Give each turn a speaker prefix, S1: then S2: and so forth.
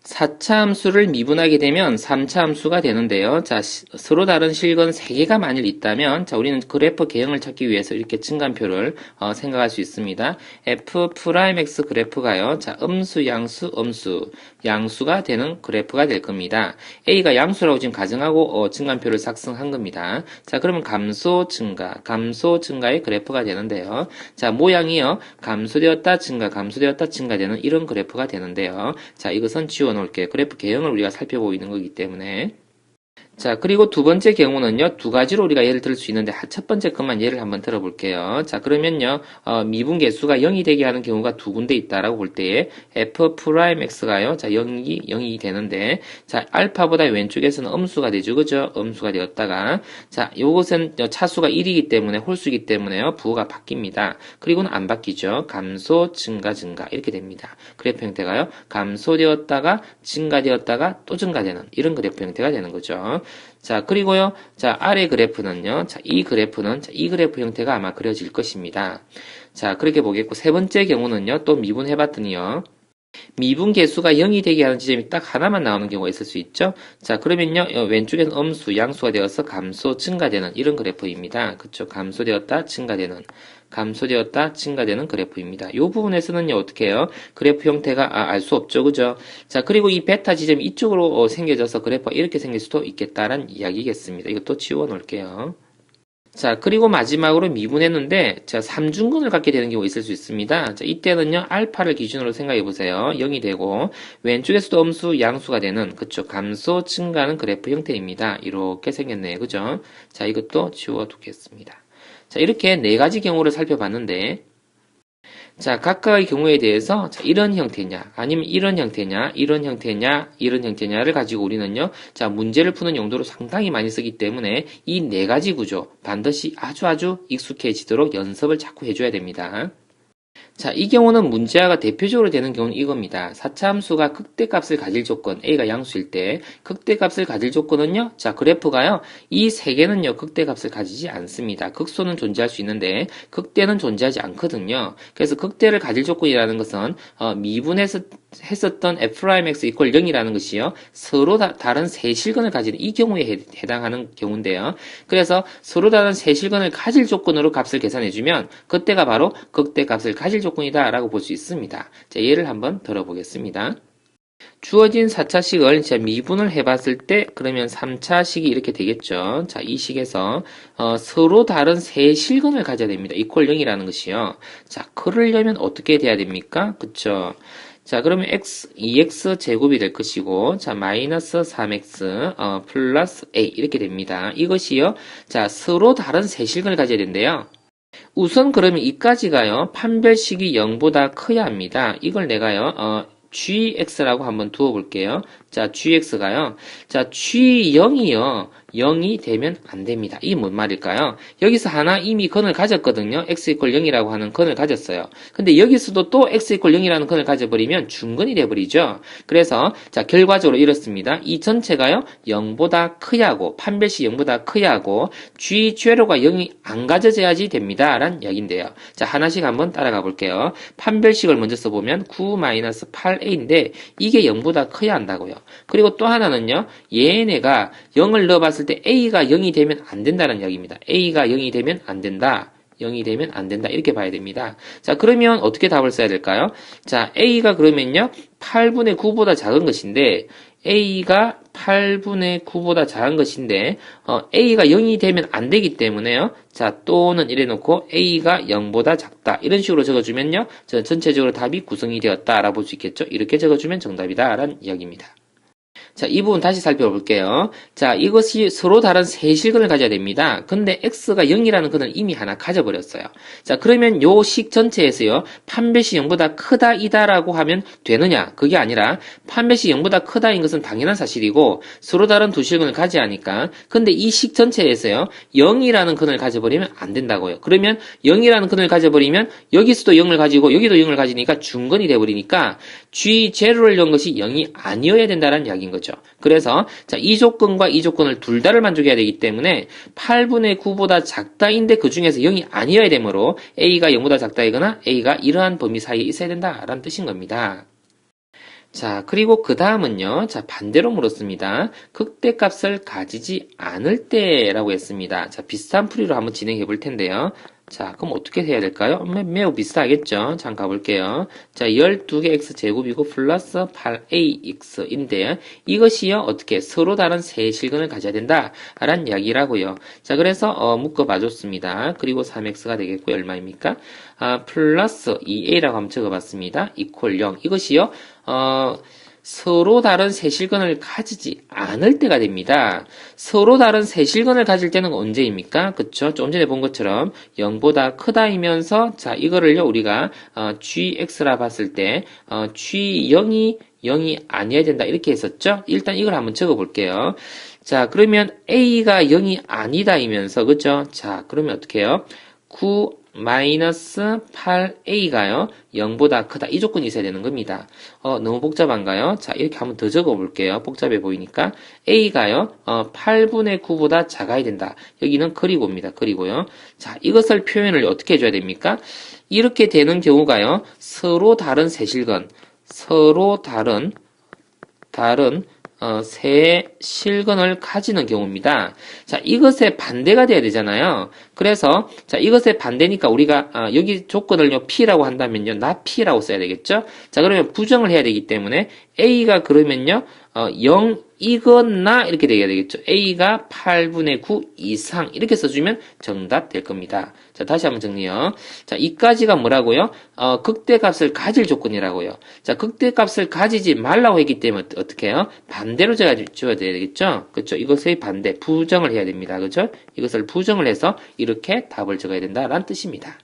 S1: 4차 함수를 미분하게 되면 3차 함수가 되는데요. 자, 서로 다른 실근 3개가 만일 있다면, 자, 우리는 그래프 개형을 찾기 위해서 이렇게 증간표를 생각할 수 있습니다. f'(x) 그래프가요. 자, 음수, 양수, 음수, 양수가 되는 그래프가 될 겁니다. a가 양수라고 지금 가정하고 증간표를 작성한 겁니다. 자, 그러면 감소, 증가의 그래프가 되는데요. 자, 모양이요. 감소되었다, 감소되었다, 증가되는 이런 그래프가 되는데요. 자, 이것은 지워 놓을게요. 그래프 개형을 우리가 살펴보고 있는 거기 때문에. 자, 그리고 두 번째 경우는요, 두 가지로 우리가 예를 들 수 있는데, 첫 번째 것만 예를 한번 들어볼게요. 자, 그러면요, 미분 개수가 0이 되게 하는 경우가 두 군데 있다라고 볼 때에, f'x가요, 자, 0이 되는데, 자, 알파보다 왼쪽에서는 음수가 되죠, 그죠? 음수가 되었다가, 자, 요것은 차수가 1이기 때문에, 홀수이기 때문에요, 부호가 바뀝니다. 그리고는 안 바뀌죠. 감소, 증가, 이렇게 됩니다. 그래프 형태가요, 감소되었다가, 증가되었다가, 또 증가되는, 이런 그래프 형태가 되는 거죠. 자, 그리고요, 자, 아래 그래프는요, 자, 이 그래프 형태가 아마 그려질 것입니다. 자, 그렇게 보겠고, 세 번째 경우는요, 또 미분해봤더니요, 미분 개수가 0이 되게 하는 지점이 딱 하나만 나오는 경우가 있을 수 있죠. 자, 그러면요, 왼쪽에는 음수, 양수가 되어서 감소, 증가되는 이런 그래프입니다. 그쵸? 감소되었다, 증가되는 그래프입니다. 이 부분에서는요, 어떻게 해요? 그래프 형태가 알 수 없죠, 그죠? 자, 그리고 이 베타 지점이 이쪽으로 생겨져서 그래프가 이렇게 생길 수도 있겠다라는 이야기겠습니다. 이것도 지워 놓을게요. 자, 그리고 마지막으로 미분했는데, 자, 삼중근을 갖게 되는 경우가 있을 수 있습니다. 자, 이때는요, 알파를 기준으로 생각해 보세요. 0이 되고, 왼쪽에서도 음수, 양수가 되는, 그쵸, 감소, 증가하는 그래프 형태입니다. 이렇게 생겼네요. 그죠? 자, 이것도 지워 두겠습니다. 자, 이렇게 네 가지 경우를 살펴봤는데, 자, 각각의 경우에 대해서 자, 이런 형태냐, 아니면 이런 형태냐, 이런 형태냐를 가지고 우리는요, 자, 문제를 푸는 용도로 상당히 많이 쓰기 때문에 이 네 가지 구조 반드시 아주 익숙해지도록 연습을 자꾸 해줘야 됩니다. 자, 이 경우는 문제아가 대표적으로 되는 경우는 이겁니다. 4차 함수가 극대값을 가질 조건, a가 양수일 때 극대값을 가질 조건은요. 자, 그래프가요. 이 세 개는요. 극대값을 가지지 않습니다. 극소는 존재할 수 있는데 극대는 존재하지 않거든요. 그래서 극대를 가질 조건이라는 것은 미분했었던 f'x 이퀄 0이라는 것이요. 서로 다른 세 실근을 가지는 이 경우에 해당하는 경우인데요. 그래서 서로 다른 세 실근을 가질 조건으로 값을 계산해주면 그때가 바로 극대값을 가질 조건이다 라고 볼 수 있습니다. 자, 예를 한번 들어보겠습니다. 주어진 4차식을 미분을 해봤을 때 그러면 3차식이 이렇게 되겠죠. 자, 이 식에서 서로 다른 세 실근을 가져야 됩니다. 이퀄 0이라는 것이요. 자, 그러려면 어떻게 돼야 됩니까? 그쵸? 자, 그러면 2x 제곱이 될 것이고, 자, 마이너스 3x, 플러스 a, 이렇게 됩니다. 이것이요. 자, 서로 다른 세 실근을 가져야 된대요. 우선 그러면 이까지가요, 판별식이 0보다 커야 합니다. 이걸 내가요, gx라고 한번 두어 볼게요. 자, gx가요. 자, g0이요. 0이 되면 안 됩니다. 이게 뭔 말일까요? 여기서 하나 이미 건을 가졌거든요. x 이퀄 0이라고 하는 건을 가졌어요. 근데 여기서도 또 x 이퀄 0이라는 건을 가져버리면 중건이 돼버리죠. 그래서 자, 결과적으로 이렇습니다. 이 전체가요. 0보다 커야 하고 판별식 0보다 커야 하고 g0가 0이 안 가져져야지 됩니다. 라는 이야기인데요. 자, 하나씩 한번 따라가 볼게요. 판별식을 먼저 써보면 9-8a인데 이게 0보다 커야 한다고요. 그리고 또 하나는요. 얘네가 0을 넣어봤을 때 a가 0이 되면 안 된다는 이야기입니다. a가 0이 되면 안 된다. 0이 되면 안 된다. 이렇게 봐야 됩니다. 자, 그러면 어떻게 답을 써야 될까요? 자, a가 그러면요. 8분의 9보다 작은 것인데 a가 8분의 9보다 작은 것인데 a가 0이 되면 안 되기 때문에요. 자, 또는 이래 놓고 a가 0보다 작다. 이런 식으로 적어주면요. 전체적으로 답이 구성이 되었다. 라고 볼 수 있겠죠. 이렇게 적어주면 정답이다. 라는 이야기입니다. 자, 이 부분 다시 살펴볼게요. 자, 이것이 서로 다른 세 실근을 가져야 됩니다. 근데 x가 0이라는 근을 이미 하나 가져버렸어요. 자, 그러면 요 식 전체에서요, 판별식 0보다 크다, 이다라고 하면 되느냐? 그게 아니라, 판별식 0보다 크다인 것은 당연한 사실이고, 서로 다른 두 실근을 가져야 하니까, 근데 이 식 전체에서요, 0이라는 근을 가져버리면 안 된다고요. 그러면 0이라는 근을 가져버리면, 여기서도 0을 가지고, 여기도 0을 가지니까 중근이 돼버리니까, g0를 연 것이 0이 아니어야 된다는 이야기인 거죠. 그래서 자, 이 조건과 이 조건을 둘 다를 만족해야 되기 때문에 8분의 9보다 작다인데 그 중에서 0이 아니어야 되므로 a가 0보다 작다이거나 a가 이러한 범위 사이에 있어야 된다라는 뜻인 겁니다. 자, 그리고 그 다음은요. 자, 반대로 물었습니다. 극대값을 가지지 않을 때라고 했습니다. 자, 비슷한 풀이로 한번 진행해 볼 텐데요. 자, 그럼 어떻게 해야 될까요? 매우 비슷하겠죠? 잠깐 가볼게요. 자, 12개 x제곱이고 플러스 8ax인데 이것이요, 어떻게 서로 다른 세 실근을 가져야 된다 라는 이야기라고요. 자, 그래서 묶어봐줬습니다. 그리고 3x가 되겠고 얼마입니까? 플러스 2a라고 한번 적어봤습니다. 이퀄 0. 이것이요, 서로 다른 세실근을 가지지 않을 때가 됩니다. 서로 다른 세실근을 가질 때는 언제입니까? 그쵸? 좀 전에 본 것처럼 0보다 크다이면서 자, 이거를요, 우리가 gx라 봤을 때 g0이 0이 아니어야 된다 이렇게 했었죠? 일단 이걸 한번 적어 볼게요. 자, 그러면 a가 0이 아니다이면서 그죠? 자, 그러면 어떻게 해요? 9 마이너스 8a가요 0보다 크다 이 조건이 있어야 되는 겁니다. 너무 복잡한가요? 자, 이렇게 한번 더 적어 볼게요. 복잡해 보이니까 a가요 8분의 9보다 작아야 된다. 여기는 그리고입니다. 그리고요. 자, 이것을 표현을 어떻게 해줘야 됩니까? 이렇게 되는 경우가요, 서로 다른 세실근, 서로 다른 세 실근을 가지는 경우입니다. 자, 이것의 반대가 돼야 되잖아요. 그래서 자, 이것의 반대니까 우리가 여기 조건을요 p라고 한다면요 not p라고 써야 되겠죠. 자, 그러면 부정을 해야 되기 때문에 a가 그러면요 0 이거나 이렇게 돼야 되겠죠. a가 8분의 9 이상 이렇게 써주면 정답 될 겁니다. 자, 다시 한번 정리요. 자, 이까지가 뭐라고요? 극대값을 가질 조건이라고요. 자, 극대값을 가지지 말라고 했기 때문에 어떻게 해요? 반대로 줘야 되겠죠. 그렇죠? 이것의 반대 부정을 해야 됩니다. 그렇죠? 이것을 부정을 해서 이렇게 답을 적어야 된다라는 뜻입니다.